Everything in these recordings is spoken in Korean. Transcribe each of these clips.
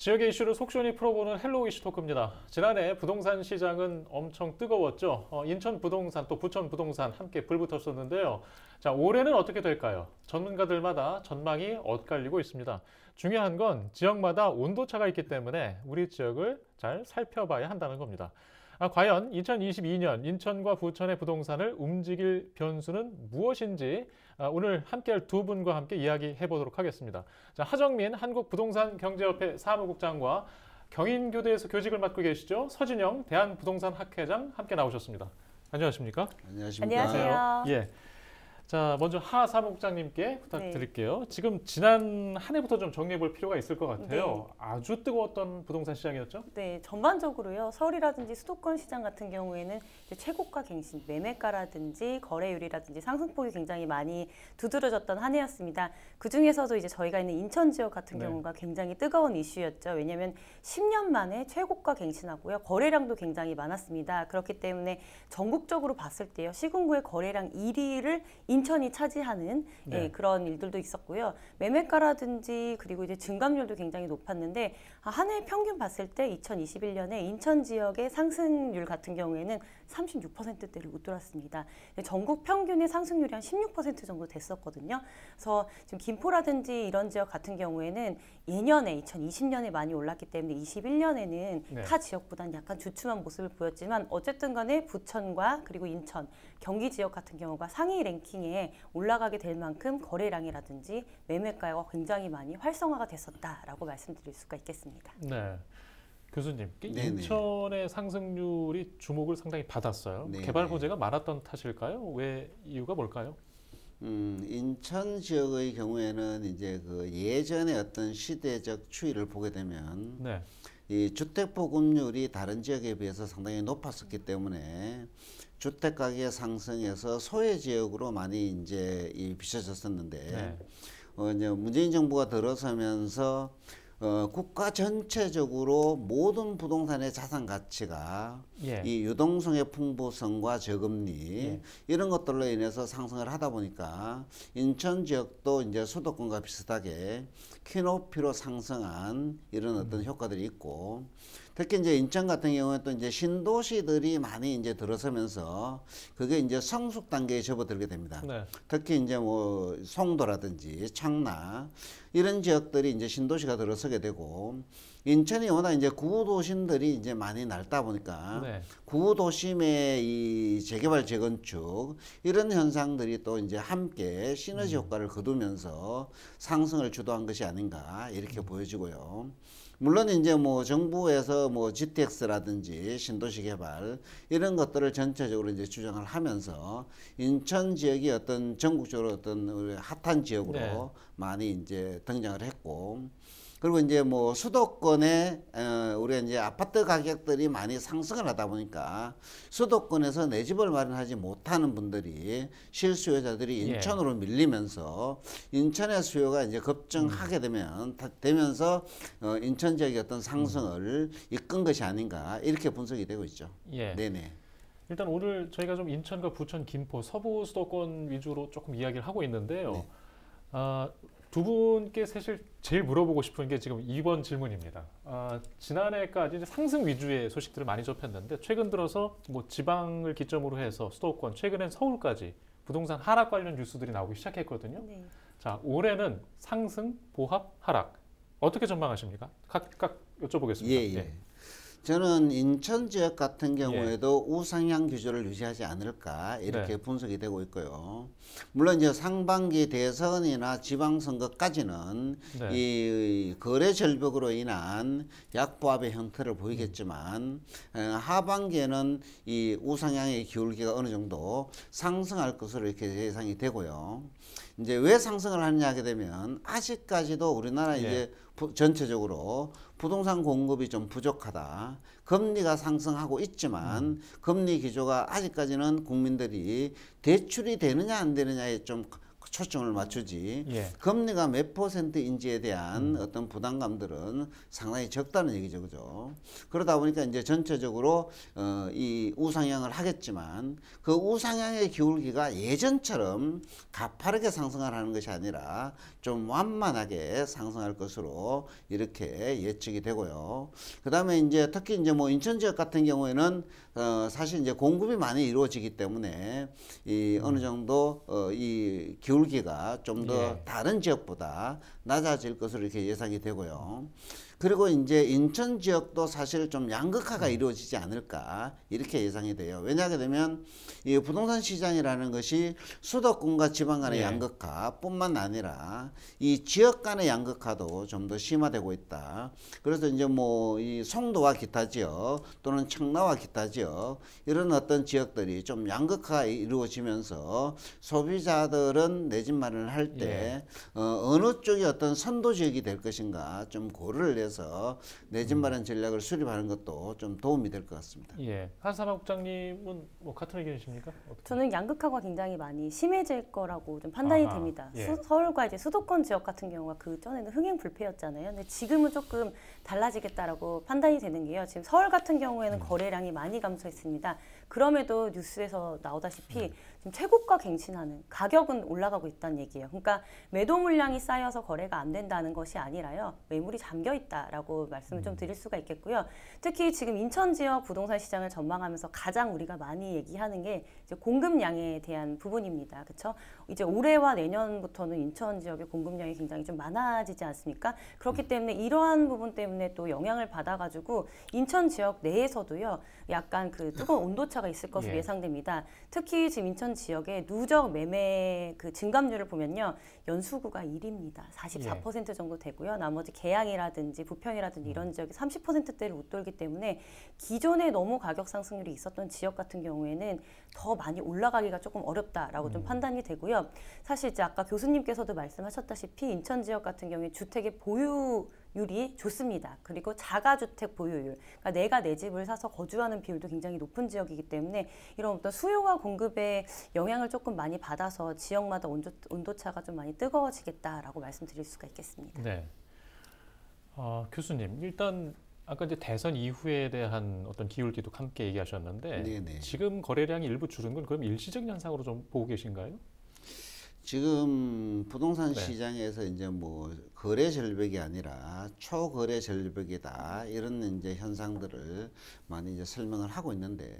지역의 이슈를 속 시원히 풀어보는 헬로우 이슈 토크입니다. 지난해 부동산 시장은 엄청 뜨거웠죠. 인천 부동산 또 부천 부동산 함께 불붙었었는데요. 자, 올해는 어떻게 될까요? 전문가들마다 전망이 엇갈리고 있습니다. 중요한 건 지역마다 온도차가 있기 때문에 우리 지역을 잘 살펴봐야 한다는 겁니다. 과연 2022년 인천과 부천의 부동산을 움직일 변수는 무엇인지 오늘 함께할 두 분과 함께 이야기해 보도록 하겠습니다. 자, 하정민 한국부동산경제협회 사무국장과 경인교대에서 교직을 맡고 계시죠. 서진영 대한부동산학회장 함께 나오셨습니다. 안녕하십니까? 안녕하십니까? 안녕하세요. 예. 자, 먼저 하 사무국장님께 부탁드릴게요. 지금 지난 한 해부터 좀 정리해 볼 필요가 있을 것 같아요. 아주 뜨거웠던 부동산 시장이었죠? 네, 전반적으로요. 서울이라든지 수도권 시장 같은 경우에는 이제 최고가 갱신, 매매가라든지 거래율이라든지 상승폭이 굉장히 많이 두드러졌던 한 해였습니다. 그 중에서도 이제 저희가 있는 인천 지역 같은 경우가 굉장히 뜨거운 이슈였죠. 왜냐하면 10년 만에 최고가 갱신하고요. 거래량도 굉장히 많았습니다. 그렇기 때문에 전국적으로 봤을 때요. 시군구의 거래량 1위를 인천이 차지하는 그런 일들도 있었고요. 매매가라든지 그리고 이제 증감률도 굉장히 높았는데 한 해 평균 봤을 때 2021년에 인천 지역의 상승률 같은 경우에는 36%대를 웃돌았습니다. 전국 평균의 상승률이 한 16% 정도 됐었거든요. 그래서 지금 김포라든지 이런 지역 같은 경우에는 예년에 2020년에 많이 올랐기 때문에 21년에는 타 지역보다는 약간 주춤한 모습을 보였지만 어쨌든 간에 부천과 그리고 인천, 경기 지역 같은 경우가 상위 랭킹에 올라가게 될 만큼 거래량이라든지 매매가가 굉장히 많이 활성화가 됐었다라고 말씀드릴 수가 있겠습니다. 네. 교수님, 네네. 인천의 상승률이 주목을 상당히 받았어요. 네네. 개발 호재가 많았던 탓일까요? 왜 이유가 뭘까요? 인천 지역의 경우에는 이제 그 예전의 어떤 시대적 추이를 보게 되면 네. 이 주택 보급률이 다른 지역에 비해서 상당히 높았었기 때문에 주택 가격 상승에서 소외 지역으로 많이 이제 비춰졌었는데 이제 문재인 정부가 들어서면서 국가 전체적으로 모든 부동산의 자산 가치가 이 유동성의 풍부성과 저금리 이런 것들로 인해서 상승을 하다 보니까 인천 지역도 이제 수도권과 비슷하게 키높이로 상승한 이런 어떤 효과들이 있고, 특히 이제 인천 같은 경우는 또 이제 신도시들이 많이 이제 들어서면서 그게 이제 성숙 단계에 접어들게 됩니다. 특히 이제 뭐 송도라든지 창나 이런 지역들이 이제 신도시가 들어서게 되고, 인천이 워낙 이제 구도심들이 이제 많이 날다 보니까 구도심의 이 재개발 재건축 이런 현상들이 또 이제 함께 시너지 효과를 거두면서 상승을 주도한 것이 아닌가 이렇게 보여지고요. 물론 이제 뭐 정부에서 뭐 GTX라든지 신도시 개발 이런 것들을 전체적으로 이제 주장을 하면서 인천 지역이 어떤 전국적으로 어떤 우리 핫한 지역으로 많이 이제 등장을 했고, 그리고 이제 뭐 수도권에 우리 이제 아파트 가격들이 많이 상승을 하다 보니까 수도권에서 내 집을 마련하지 못하는 분들이 실수요자들이 인천으로 밀리면서 인천의 수요가 이제 급증하게 되면서 인천 지역의 어떤 상승을 이끈 것이 아닌가 이렇게 분석이 되고 있죠. 네네. 일단 오늘 저희가 좀 인천과 부천, 김포, 서부 수도권 위주로 조금 이야기를 하고 있는데요. 두 분께 사실 제일 물어보고 싶은 게 지금 이번 질문입니다. 지난해까지 이제 상승 위주의 소식들을 많이 접했는데 최근 들어서 뭐 지방을 기점으로 해서 수도권, 최근엔 서울까지 부동산 하락 관련 뉴스들이 나오기 시작했거든요. 자, 올해는 상승, 보합, 하락 어떻게 전망하십니까? 각각 여쭤보겠습니다. 저는 인천 지역 같은 경우에도 우상향 기조를 유지하지 않을까 이렇게 분석이 되고 있고요. 물론 이제 상반기 대선이나 지방선거까지는 이 거래 절벽으로 인한 약보합의 형태를 보이겠지만 하반기에는 이 우상향의 기울기가 어느 정도 상승할 것으로 이렇게 예상이 되고요. 이제 왜 상승을 하느냐 하게 되면 아직까지도 우리나라 이제 전체적으로 부동산 공급이 좀 부족하다. 금리가 상승하고 있지만 금리 기조가 아직까지는 국민들이 대출이 되느냐 안 되느냐에 좀 초점을 맞추지 예. 금리가 몇 %인지에 대한 어떤 부담감들은 상당히 적다는 얘기죠, 그죠? 그러다 보니까 이제 전체적으로 이 우상향을 하겠지만 그 우상향의 기울기가 예전처럼 가파르게 상승을 하는 것이 아니라 좀 완만하게 상승할 것으로 이렇게 예측이 되고요. 그 다음에 이제 특히 이제 뭐 인천 지역 같은 경우에는 사실 이제 공급이 많이 이루어지기 때문에 이 어느 정도 이 기울기가 좀 더 예. 다른 지역보다 낮아질 것으로 이렇게 예상이 되고요. 그리고 이제 인천 지역도 사실 좀 양극화가 이루어지지 않을까 이렇게 예상이 돼요. 왜냐하게 되면 이 부동산 시장이라는 것이 수도권과 지방 간의 예. 양극화뿐만 아니라 이 지역 간의 양극화도 좀 더 심화되고 있다. 그래서 이제 뭐 이 송도와 기타 지역 또는 청라와 기타 지역 이런 어떤 지역들이 좀 양극화가 이루어지면서 소비자들은 내 집 마련을 할 때 어느 쪽이 어떤 선도 지역이 될 것인가 좀 고려를 해서 내 집 마련 전략을 수립하는 것도 좀 도움이 될 것 같습니다. 예. 한산하 국장님은 뭐 같은 의견이십니까? 어떻게? 저는 양극화가 굉장히 많이 심해질 거라고 좀 판단이 아하, 됩니다. 예. 서울과 이제 수도권 지역 같은 경우가 그 전에는 흥행 불패였잖아요. 근데 지금은 조금 달라지겠다라고 판단이 되는 게요. 지금 서울 같은 경우에는 거래량이 많이 감소했습니다. 그럼에도 뉴스에서 나오다시피 지금 최고가 갱신하는 가격은 올라가고 있다는 얘기예요. 그러니까 매도 물량이 쌓여서 거래가 안 된다는 것이 아니라요. 매물이 잠겨 있다라고 말씀을 좀 드릴 수가 있겠고요. 특히 지금 인천 지역 부동산 시장을 전망하면서 가장 우리가 많이 얘기하는 게 이제 공급량에 대한 부분입니다. 그렇죠? 이제 올해와 내년부터는 인천 지역의 공급량이 굉장히 좀 많아지지 않습니까? 그렇기 때문에 이러한 부분 때문에 또 영향을 받아가지고 인천 지역 내에서도요. 약간 그 뜨거운 온도차가 있을 것으로 예. 예상됩니다. 특히 지금 인천 지역의 누적 매매 그 증감률을 보면요. 연수구가 1위입니다. 44% 정도 되고요. 나머지 계양이라든지 부평이라든지 이런 지역이 30%대를 웃돌기 때문에 기존에 너무 가격 상승률이 있었던 지역 같은 경우에는 더 많이 올라가기가 조금 어렵다라고 좀 판단이 되고요. 사실 이제 아까 교수님께서도 말씀하셨다시피 인천 지역 같은 경우에 주택의 보유율이 좋습니다. 그리고 자가주택 보유율, 그러니까 내가 내 집을 사서 거주하는 비율도 굉장히 높은 지역이기 때문에 이런 어떤 수요와 공급에 영향을 조금 많이 받아서 지역마다 온도차가 좀 많이 뜨거워지겠다라고 말씀드릴 수가 있겠습니다. 네. 교수님, 일단 아까 이제 대선 이후에 대한 어떤 기울기도 함께 얘기하셨는데 네네. 지금 거래량이 일부 줄은 건 그럼 일시적 현상으로 좀 보고 계신가요? 지금 부동산 네. 시장에서 이제 뭐 거래 절벽이 아니라 초거래 절벽이다 이런 이제 현상들을 많이 이제 설명을 하고 있는데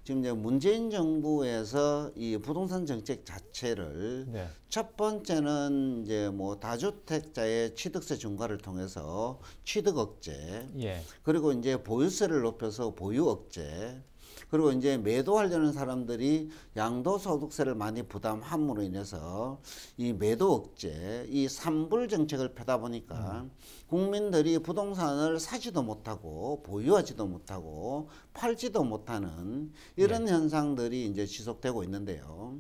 지금 이제 문재인 정부에서 이 부동산 정책 자체를 네. 첫 번째는 이제 뭐 다주택자의 취득세 중과를 통해서 취득 억제 예. 그리고 이제 보유세를 높여서 보유 억제 그리고 이제 매도하려는 사람들이 양도소득세를 많이 부담함으로 인해서 이 매도 억제, 이 삼불 정책을 펴다 보니까 국민들이 부동산을 사지도 못하고 보유하지도 못하고 팔지도 못하는 이런 현상들이 이제 지속되고 있는데요.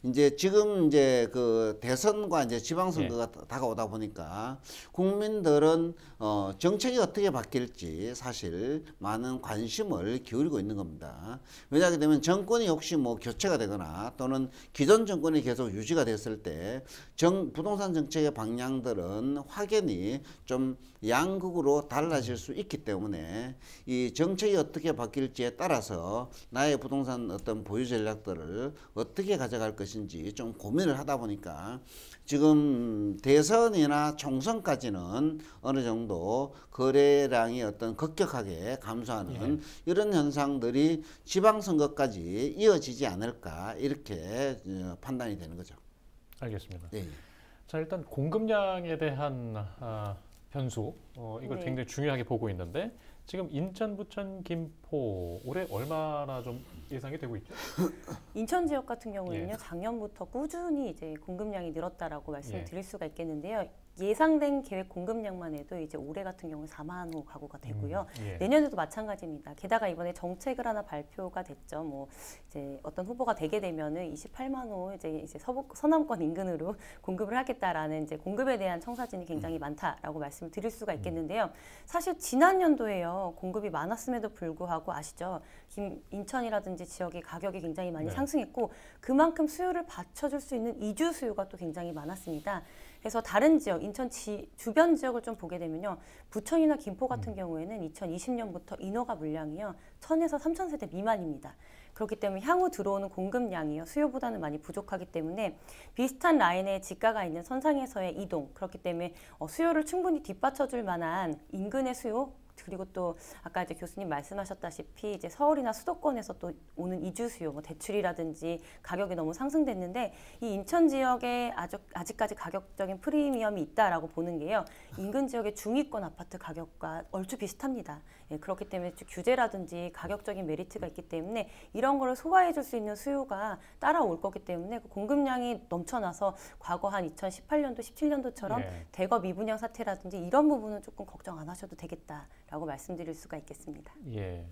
이제 지금 이제 그 대선과 이제 지방선거가 다가오다 보니까 국민들은 정책이 어떻게 바뀔지 사실 많은 관심을 기울이고 있는 겁니다. 왜냐하게 되면 정권이 혹시 뭐 교체가 되거나 또는 기존 정권이 계속 유지가 됐을 때 부동산 정책의 방향들은 확연히 좀 양극으로 달라질 수 있기 때문에 이 정책이 어떻게 바뀔지에 따라서 나의 부동산 어떤 보유 전략들을 어떻게 가져갈 것인지 좀 고민을 하다 보니까 지금 대선이나 총선까지는 어느 정도 거래량이 어떤 급격하게 감소하는 이런 현상들이 지방선거까지 이어지지 않을까 이렇게 판단이 되는 거죠. 알겠습니다. 네. 자, 일단 공급량에 대한 변수 이걸 네. 굉장히 중요하게 보고 있는데 지금 인천, 부천, 김포 올해 얼마나 좀 예상이 되고 있죠? 인천 지역 같은 경우에는요, 예. 작년부터 꾸준히 이제 공급량이 늘었다라고 말씀을 예. 드릴 수가 있겠는데요. 예상된 계획 공급량만 해도 이제 올해 같은 경우는 4만 호 가구가 되고요. 예. 내년에도 마찬가지입니다. 게다가 이번에 정책을 하나 발표가 됐죠. 뭐 이제 어떤 후보가 되게 되면은 28만 호 이제 서남권 인근으로 공급을 하겠다라는 이제 공급에 대한 청사진이 굉장히 많다라고 말씀을 드릴 수가 있겠는데요. 사실 지난 연도에요. 공급이 많았음에도 불구하고 아시죠? 인천이라든지 지역의 가격이 굉장히 많이 상승했고 그만큼 수요를 받쳐줄 수 있는 이주 수요가 또 굉장히 많았습니다. 그래서 다른 지역, 인천 주변 지역을 좀 보게 되면요. 부천이나 김포 같은 경우에는 2020년부터 인허가 물량이요. 1000에서 3000세대 미만입니다. 그렇기 때문에 향후 들어오는 공급량이요. 수요보다는 많이 부족하기 때문에 비슷한 라인의 지가가 있는 선상에서의 이동, 그렇기 때문에 수요를 충분히 뒷받쳐줄 만한 인근의 수요, 그리고 또 아까 이제 교수님 말씀하셨다시피 이제 서울이나 수도권에서 또 오는 이주 수요, 뭐 대출이라든지 가격이 너무 상승됐는데 이 인천 지역에 아직까지 가격적인 프리미엄이 있다라고 보는 게요. 인근 지역의 중위권 아파트 가격과 얼추 비슷합니다. 예, 그렇기 때문에 규제라든지 가격적인 메리트가 있기 때문에 이런 거를 소화해줄 수 있는 수요가 따라올 거기 때문에 그 공급량이 넘쳐나서 과거 한 2018년도, 17년도처럼 대거 미분양 사태라든지 이런 부분은 조금 걱정 안 하셔도 되겠다라고 말씀드릴 수가 있겠습니다. 예.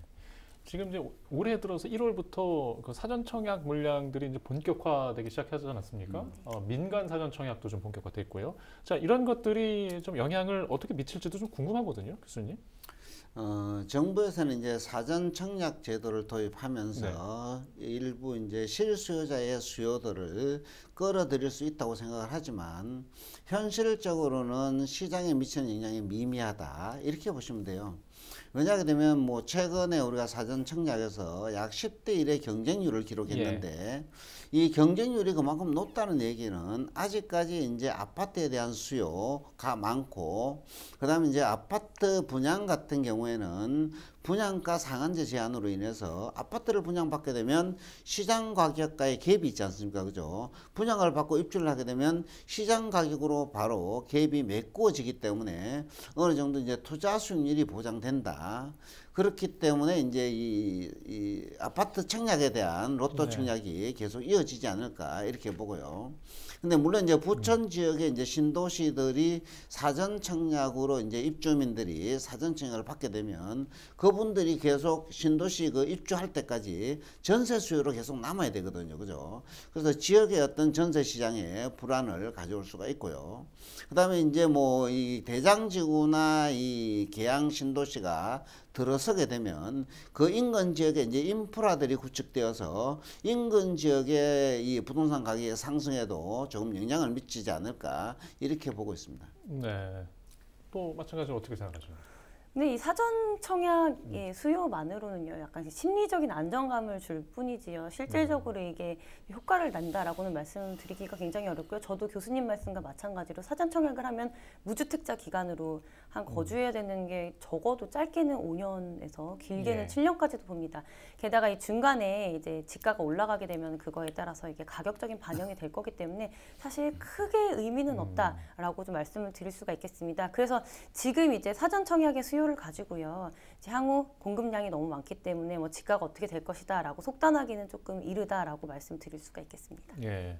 지금 이제 올해 들어서 1월부터 그 사전 청약 물량들이 이제 본격화되기 시작하지 않았습니까? 민간 사전 청약도 좀 본격화됐고요. 자, 이런 것들이 좀 영향을 어떻게 미칠지도 좀 궁금하거든요, 교수님. 정부에서는 이제 사전 청약 제도를 도입하면서 일부 이제 실수요자의 수요들을 끌어들일 수 있다고 생각을 하지만 현실적으로는 시장에 미치는 영향이 미미하다 이렇게 보시면 돼요. 왜냐하게 되면 뭐 최근에 우리가 사전 청약에서 약 10대 1의 경쟁률을 기록했는데 이 경쟁률이 그만큼 높다는 얘기는 아직까지 이제 아파트에 대한 수요가 많고 그다음에 이제 아파트 분양 같은 경우에는 분양가 상한제 제한으로 인해서 아파트를 분양받게 되면 시장 가격과의 갭이 있지 않습니까? 그죠? 분양을 받고 입주를 하게 되면 시장 가격으로 바로 갭이 메꾸어지기 때문에 어느 정도 이제 투자 수익률이 보장된다. 그렇기 때문에 이제 이 아파트 청약에 대한 로또 청약이 계속 이어지지 않을까 이렇게 보고요. 근데 물론 이제 부천 지역의 이제 신도시들이 사전 청약으로 이제 입주민들이 사전 청약을 받게 되면 그분들이 계속 신도시 그 입주할 때까지 전세 수요로 계속 남아야 되거든요. 그죠? 그래서 지역의 어떤 전세 시장에 불안을 가져올 수가 있고요. 그다음에 이제 뭐 이 대장지구나 이 계양 신도시가 들어서게 되면 그 인근 지역에 이제 인프라들이 구축되어서 인근 지역의 이 부동산 가격의 상승에도 조금 영향을 미치지 않을까 이렇게 보고 있습니다. 네. 또 마찬가지로 어떻게 생각하십니까? 근데 이 사전 청약의 수요만으로는요, 약간 심리적인 안정감을 줄 뿐이지요. 실질적으로 이게 효과를 난다라고는 말씀드리기가 굉장히 어렵고요. 저도 교수님 말씀과 마찬가지로 사전 청약을 하면 무주택자 기간으로 한 거주해야 되는 게 적어도 짧게는 5년에서 길게는 7년까지도 봅니다. 게다가 이 중간에 이제 지가가 올라가게 되면 그거에 따라서 이게 가격적인 반영이 될 거기 때문에 사실 크게 의미는 없다라고 좀 말씀을 드릴 수가 있겠습니다. 그래서 지금 이제 사전 청약의 수요를 가지고요. 이제 향후 공급량이 너무 많기 때문에 뭐 지가가 어떻게 될 것이다라고 속단하기는 조금 이르다라고 말씀드릴 수가 있겠습니다. 예.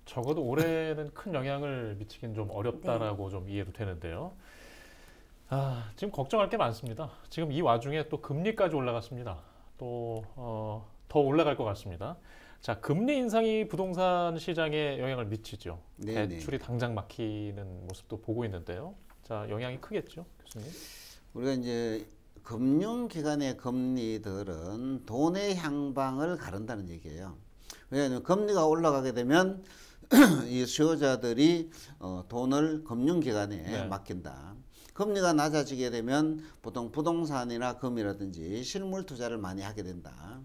적어도 올해는 큰 영향을 미치긴 좀 어렵다라고 좀 이해도 되는데요. 아, 지금 걱정할 게 많습니다. 지금 이 와중에 또 금리까지 올라갔습니다. 또 더 올라갈 것 같습니다. 자, 금리 인상이 부동산 시장에 영향을 미치죠. 대출이 당장 막히는 모습도 보고 있는데요. 자, 영향이 크겠죠, 교수님? 우리가 이제 금융기관의 금리들은 돈의 향방을 가른다는 얘기예요. 왜냐하면 금리가 올라가게 되면 이 수요자들이 돈을 금융기관에 맡긴다. 금리가 낮아지게 되면 보통 부동산이나 금이라든지 실물 투자를 많이 하게 된다.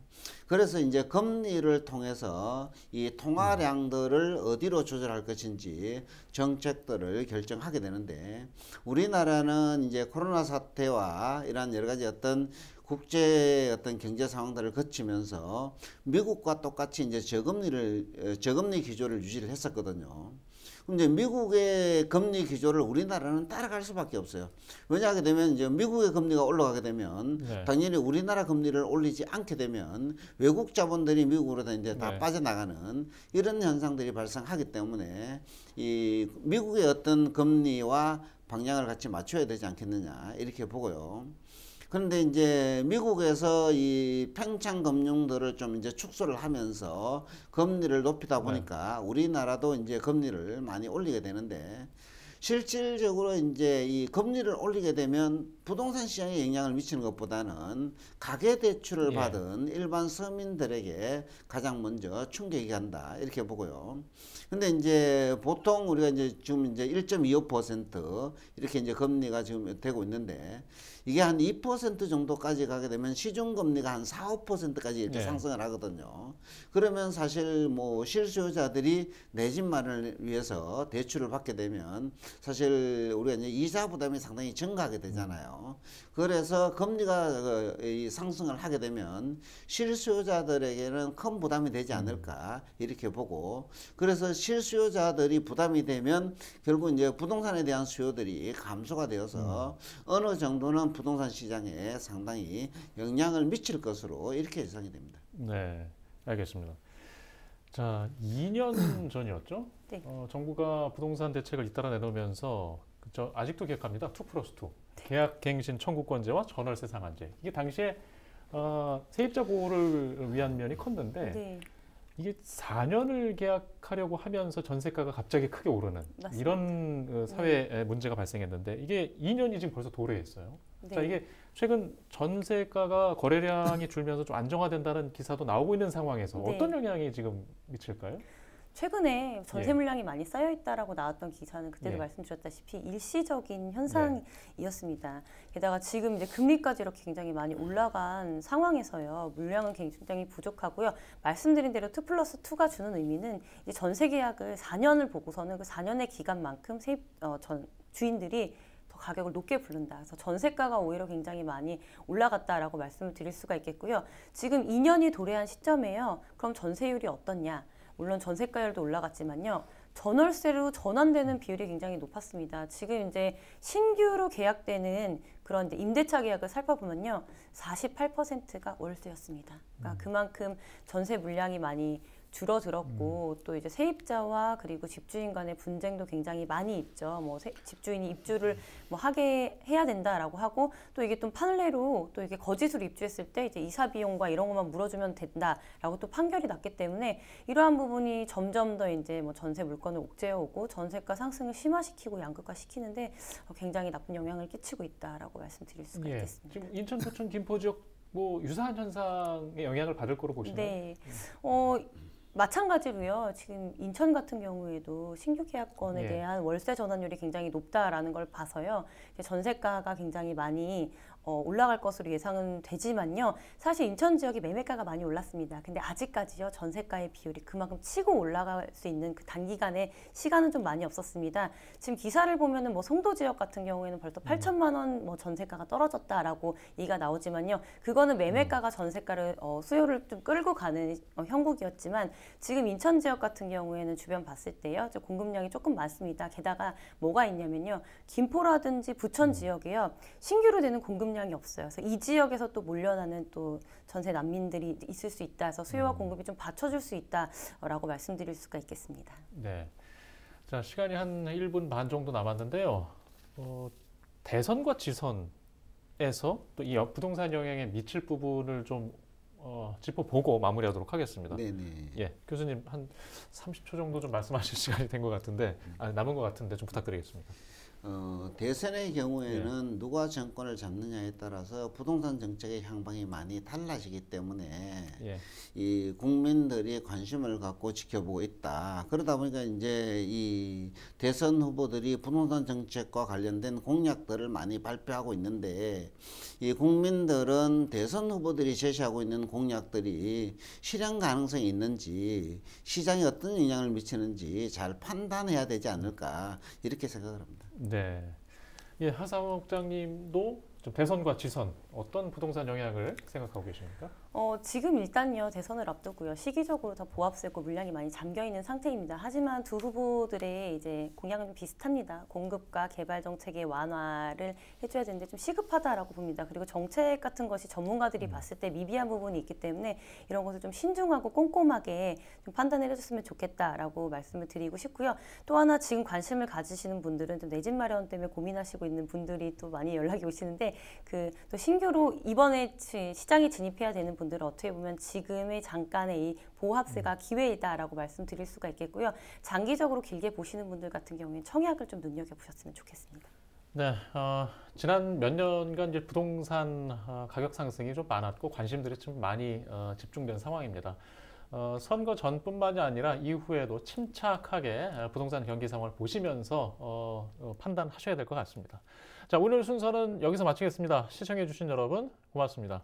그래서 이제 금리를 통해서 이 통화량들을 어디로 조절할 것인지 정책들을 결정하게 되는데 우리나라는 이제 코로나 사태와 이런 여러 가지 어떤 국제 어떤 경제 상황들을 거치면서 미국과 똑같이 이제 저금리 기조를 유지를 했었거든요. 그럼 이제 미국의 금리 기조를 우리나라는 따라갈 수밖에 없어요. 왜냐하게 되면 이제 미국의 금리가 올라가게 되면 네. 당연히 우리나라 금리를 올리지 않게 되면 외국 자본들이 미국으로 다 이제 다 네. 빠져나가는 이런 현상들이 발생하기 때문에 이 미국의 어떤 금리와 방향을 같이 맞춰야 되지 않겠느냐 이렇게 보고요. 그런데 이제 미국에서 이 팽창 금융들을 좀 이제 축소를 하면서 금리를 높이다 보니까 우리나라도 이제 금리를 많이 올리게 되는데 실질적으로 이제 이 금리를 올리게 되면 부동산 시장에 영향을 미치는 것보다는 가계 대출을 받은 일반 서민들에게 가장 먼저 충격이 간다 이렇게 보고요. 근데 이제 보통 우리가 이제 지금 이제 1.25% 이렇게 이제 금리가 지금 되고 있는데 이게 한 2% 정도까지 가게 되면 시중금리가 한 4, 5%까지 이렇게 상승을 하거든요. 그러면 사실 뭐 실수요자들이 내 집 마련을 위해서 대출을 받게 되면 사실 우리가 이제 이자 부담이 상당히 증가하게 되잖아요. 그래서 금리가 상승을 하게 되면 실수요자들에게는 큰 부담이 되지 않을까 이렇게 보고 그래서 실수요자들이 부담이 되면 결국 이제 부동산에 대한 수요들이 감소가 되어서 어느 정도는 부동산 시장에 상당히 영향을 미칠 것으로 이렇게 예상이 됩니다. 네, 알겠습니다. 자, 2년 전이었죠? 네. 정부가 부동산 대책을 잇따라 내놓으면서 저 아직도 기억합니다. 2+2 계약갱신 청구권제와 전월세 상한제. 이게 당시에 세입자 보호를 위한 면이 컸는데 네. 이게 4년을 계약하려고 하면서 전세가가 갑자기 크게 오르는 맞습니다. 이런 사회 문제가 발생했는데 이게 2년이 지금 벌써 도래했어요. 네. 자, 이게 최근 전세가가 거래량이 줄면서 좀 안정화된다는 기사도 나오고 있는 상황에서 네. 어떤 영향이 지금 미칠까요? 최근에 전세 물량이 많이 쌓여 있다라고 나왔던 기사는 그때도 예. 말씀드렸다시피 일시적인 현상이었습니다. 게다가 지금 이제 금리까지 이렇게 굉장히 많이 올라간 상황에서요. 물량은 굉장히 부족하고요. 말씀드린 대로 2+2가 주는 의미는 이제 전세 계약을 4년을 보고서는 그 4년의 기간만큼 주인들이 더 가격을 높게 부른다. 그래서 전세가가 오히려 굉장히 많이 올라갔다라고 말씀을 드릴 수가 있겠고요. 지금 2년이 도래한 시점에요. 그럼 전세율이 어떻냐? 물론 전세가율도 올라갔지만요. 전월세로 전환되는 비율이 굉장히 높았습니다. 지금 이제 신규로 계약되는 그런 이제 임대차 계약을 살펴보면요. 48%가 월세였습니다. 그러니까 그만큼 전세 물량이 많이 줄어들었고 또 이제 세입자와 그리고 집주인 간의 분쟁도 굉장히 많이 있죠. 뭐 집주인이 입주를 뭐 하게 해야 된다라고 하고 또 이게 또 판례로 또 이게 거짓으로 입주했을 때 이제 이사 비용과 이런 것만 물어주면 된다라고 또 판결이 났기 때문에 이러한 부분이 점점 더 이제 뭐 전세 물건을 옥죄어오고 전세가 상승을 심화시키고 양극화 시키는데 굉장히 나쁜 영향을 끼치고 있다라고 말씀드릴 수가 있겠습니다. 지금 인천, 부천, 김포 지역 뭐 유사한 현상의 영향을 받을 거로 보시나요? 네. 마찬가지로요. 지금 인천 같은 경우에도 신규 계약건에 대한 월세 전환율이 굉장히 높다라는 걸 봐서요. 전세가가 굉장히 많이 올라갈 것으로 예상은 되지만요. 사실 인천 지역이 매매가가 많이 올랐습니다. 근데 아직까지요. 전세가의 비율이 그만큼 치고 올라갈 수 있는 그 단기간에 시간은 좀 많이 없었습니다. 지금 기사를 보면은 뭐 송도 지역 같은 경우에는 벌써 8천만 원 뭐 전세가가 떨어졌다라고 얘기가 나오지만요. 그거는 매매가가 전세가를 수요를 좀 끌고 가는 형국이었지만 지금 인천 지역 같은 경우에는 주변 봤을 때요. 공급량이 조금 많습니다. 게다가 뭐가 있냐면요. 김포라든지 부천 지역에요. 신규로 되는 공급량이 없어요. 그래서 이 지역에서 또 몰려나는 또 전세 난민들이 있을 수 있다. 해서 수요와 공급이 좀 받쳐줄 수 있다라고 말씀드릴 수가 있겠습니다. 네. 자, 시간이 한 1분 반 정도 남았는데요. 대선과 지선에서 또 이 부동산 영향에 미칠 부분을 좀 짚어보고 마무리하도록 하겠습니다. 네네. 예, 교수님 한 30초 정도 좀 말씀하실 시간이 된 것 같은데 남은 것 같은데 좀 부탁드리겠습니다. 대선의 경우에는 누가 정권을 잡느냐에 따라서 부동산 정책의 향방이 많이 달라지기 때문에 이 국민들이 관심을 갖고 지켜보고 있다. 그러다 보니까 이제 이 대선 후보들이 부동산 정책과 관련된 공약들을 많이 발표하고 있는데 이 국민들은 대선 후보들이 제시하고 있는 공약들이 실현 가능성이 있는지 시장에 어떤 영향을 미치는지 잘 판단해야 되지 않을까 이렇게 생각을 합니다. 네. 예, 하상욱 국장님도 좀 대선과 지선 어떤 부동산 영향을 생각하고 계십니까? 지금 일단요 대선을 앞두고요 시기적으로 다 보합세고 물량이 많이 잠겨 있는 상태입니다. 하지만 두 후보들의 이제 공약은 좀 비슷합니다. 공급과 개발 정책의 완화를 해줘야 되는데 좀 시급하다라고 봅니다. 그리고 정책 같은 것이 전문가들이 봤을 때 미비한 부분이 있기 때문에 이런 것을 좀 신중하고 꼼꼼하게 좀 판단을 해줬으면 좋겠다라고 말씀을 드리고 싶고요. 또 하나 지금 관심을 가지시는 분들은 좀 내 집 마련 때문에 고민하시고 있는 분들이 또 많이 연락이 오시는데 또 신규로 이번에 시장에 진입해야 되는 분들은 어떻게 보면 지금의 잠깐의 이 보합세가 기회이다라고 말씀드릴 수가 있겠고요. 장기적으로 길게 보시는 분들 같은 경우에는 청약을 좀 눈여겨보셨으면 좋겠습니다. 네, 지난 몇 년간 이제 부동산 가격 상승이 좀 많았고 관심들이 좀 많이 집중된 상황입니다. 선거 전뿐만이 아니라 이후에도 침착하게 부동산 경기 상황을 보시면서 판단하셔야 될 것 같습니다. 자, 오늘 순서는 여기서 마치겠습니다. 시청해주신 여러분 고맙습니다.